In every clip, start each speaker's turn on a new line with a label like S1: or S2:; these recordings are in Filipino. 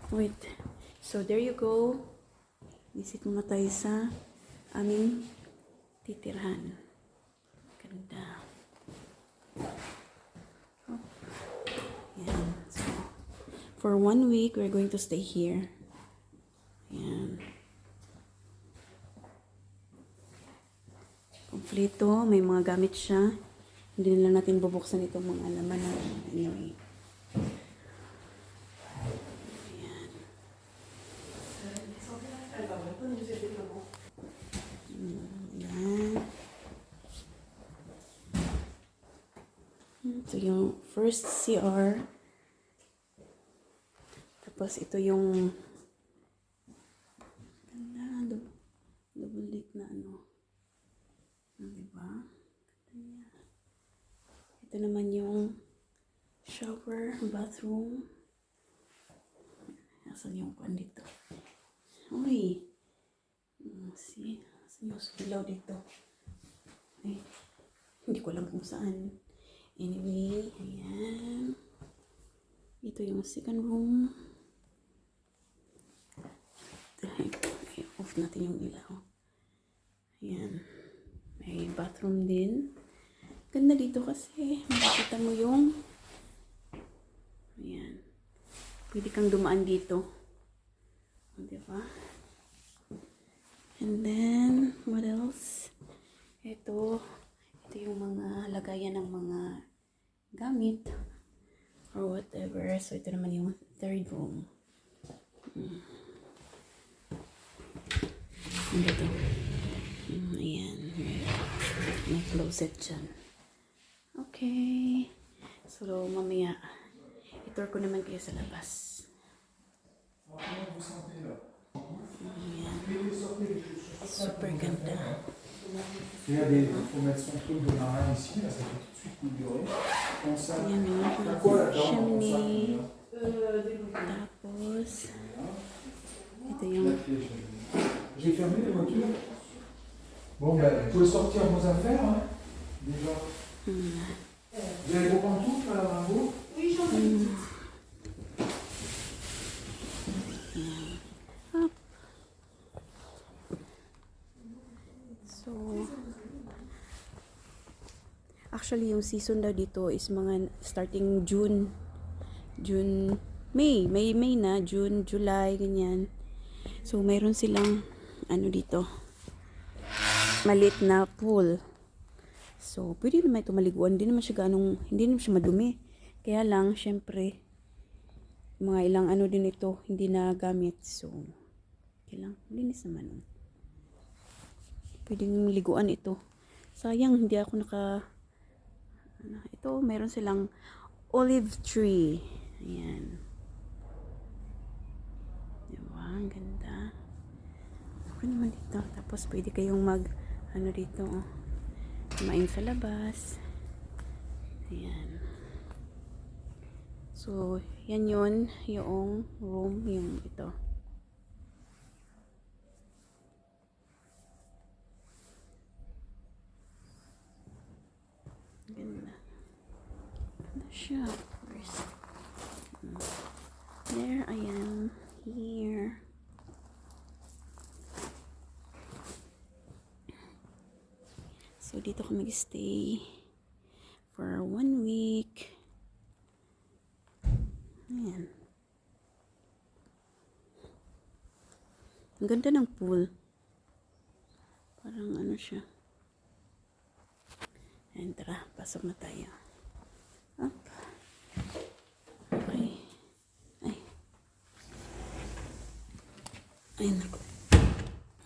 S1: Wait. So, there you go. Visit muna tayo sa aming titirhan. Ganda. Oh. Yan. So, for 1 week, we're going to stay here. Yan. Kompleto. May mga gamit siya. Hindi na lang natin bubuksan itong mga laman na anyway. Ito yung first CR. Tapos ito yung double deck na ano. Diba? Ito naman yung shower, bathroom. Asan yung pan dito? Uy! See? Asan yung ilaw dito? Ay, hindi ko alam kung saan. Anyway, ayan. Ito yung second room. Off natin yung ilaw. Ayan. May bathroom din. Ganda dito kasi makikita mo yung ayan. Pwede kang dumaan dito. Diba? And then, what else? Ito yung mga lagayan ng mga gamit or whatever. So, ito naman yung third room. Ano ito? Ayan. May closet dyan. Okay. So, mamaya, itour ko naman kayo sa labas. Ayan. Super ganda.
S2: Regardez, il faut mettre son truc de marin ici, là ça fait tout de suite couler.
S1: Ayan yung chimney. Tapos, ito yung
S2: J'ai fermé les voitures. Bon ben, vous pouvez sortir vos affaires, hein, déjà. Vous avez vos pantoufles, Madame Rimbaud? Oui, j'en ai.
S1: So, actually, yung season daw dito is mga starting May na, June, July, ganyan. So, mayroon silang, ano dito, maliit na pool. So, pwede naman ito maliguan. Hindi naman siya madumi. Kaya lang, syempre, mga ilang ano din ito, hindi na gamit. So, kailang, linis naman. Pwedeng liguan ito. Sayang, hindi ako ito, meron silang olive tree. Ayan. Diba? Ang ganda. Okay naman dito. Tapos, pwede kayong dito, kumain sa labas. Ayan. So, yan yun, yung room, yung ito. Ganda. Ganda siya, of course. There I am. Here. So, dito kami mag-stay for 1 week. Ayan. Ang ganda ng pool. Parang ano siya. Ayan, tara. Pasok na tayo. Up. Okay. Ay, naku.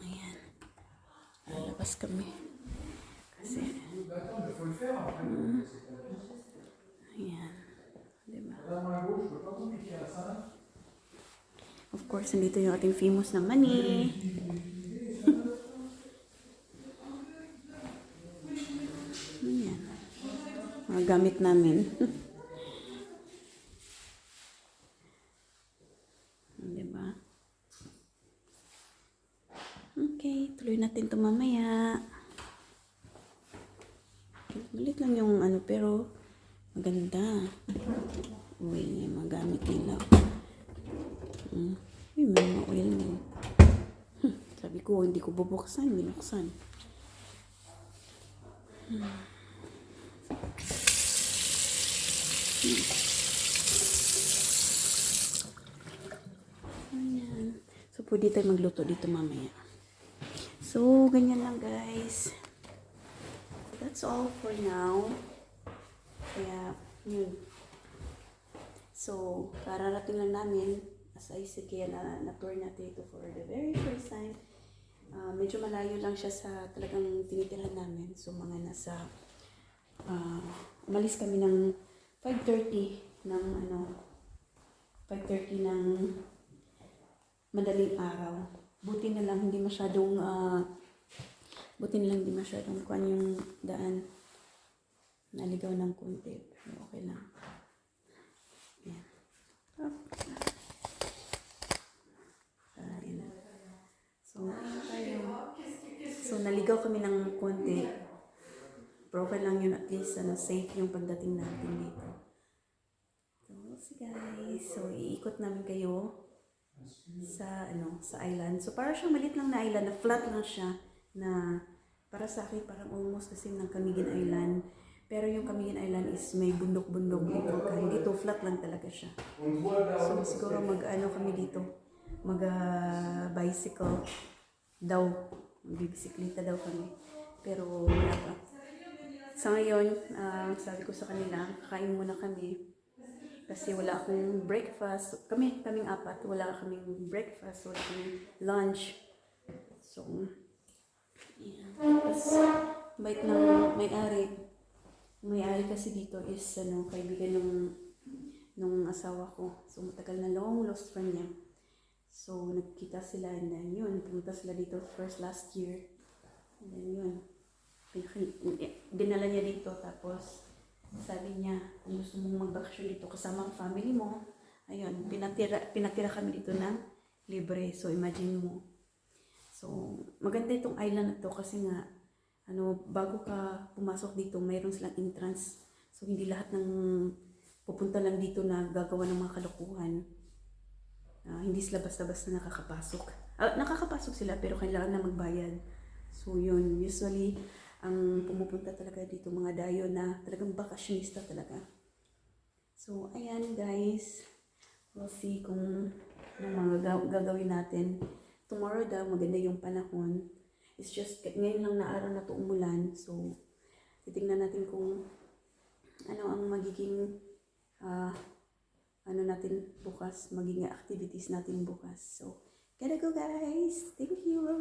S1: Ayan. Lalabas kami. Kasi, ayan. Diba? Of course, nandito yung ating famous na money. Ayan. Mga gamit namin. Diba? Okay, tuloy natin ito mamaya. Malit lang yung pero maganda. Uy, yung mga gamit nila. ko. Hindi ko bubuksan, binuksan. Ayan. So, pwede tayo magluto dito mamaya. So, ganyan lang guys. That's all for now. Kaya, yun. So, kararating lang namin as I said, kaya na-tour natin ito for the very first time. Medyo malayo lang siya sa talagang tinitirahan namin. So, mga nasa, umalis kami ng 5:30 ng 5:30 ng madaling araw. Buti na lang hindi masyadong kuwan yung daan. Naligaw ng konti. Pero okay lang. Yan. Ayan. So, so, naligaw kami ng konti. Pero okay lang yun, at least safe yung pagdating natin dito. So, guys. So, iikot namin kayo sa island. So, para siyang maliit lang na island, na flat lang siya, na para sa akin parang almost the same ng Camiguin Island. Pero yung Camiguin Island is may bundok-bundok yung volcan. Dito, flat lang talaga siya. So, siguro kami dito. Bicycle daw. Bibisikleta daw kami. Pero wala pa. Sa ngayon, sabi ko sa kanila, kakain muna kami. Kasi wala akong breakfast. Kaming apat, wala kaming breakfast, wala kaming lunch. So, yeah. Tapos, bait ng may-ari kasi dito is kaibigan nung asawa ko. So, matagal na long lost friend niya. So, nagkita sila and then yun, pumunta sila dito last year. And then yun, dinala niya dito tapos sabi niya, kung gusto mong magbakasyon dito kasama ang family mo, ayun, pinatira kami dito ng libre. So, imagine mo. So, maganda itong island na to kasi nga, bago ka pumasok dito, mayroon silang entrance. So, hindi lahat ng pupunta lang dito na gagawa ng mga kalokohan. Hindi sila basta-basta nakakapasok. Nakakapasok sila pero kailangan na magbayad. So, yun. Usually, ang pumupunta talaga dito mga dayo na talagang bakasyonista talaga. So, ayan guys. We'll see kung ano mga gagawin natin. Tomorrow daw, maganda yung panahon. It's just, ngayon lang na araw na to umulan. So, titingnan natin kung ano ang magiging natin bukas, magiging activities natin bukas. So, gotta go guys. Thank you.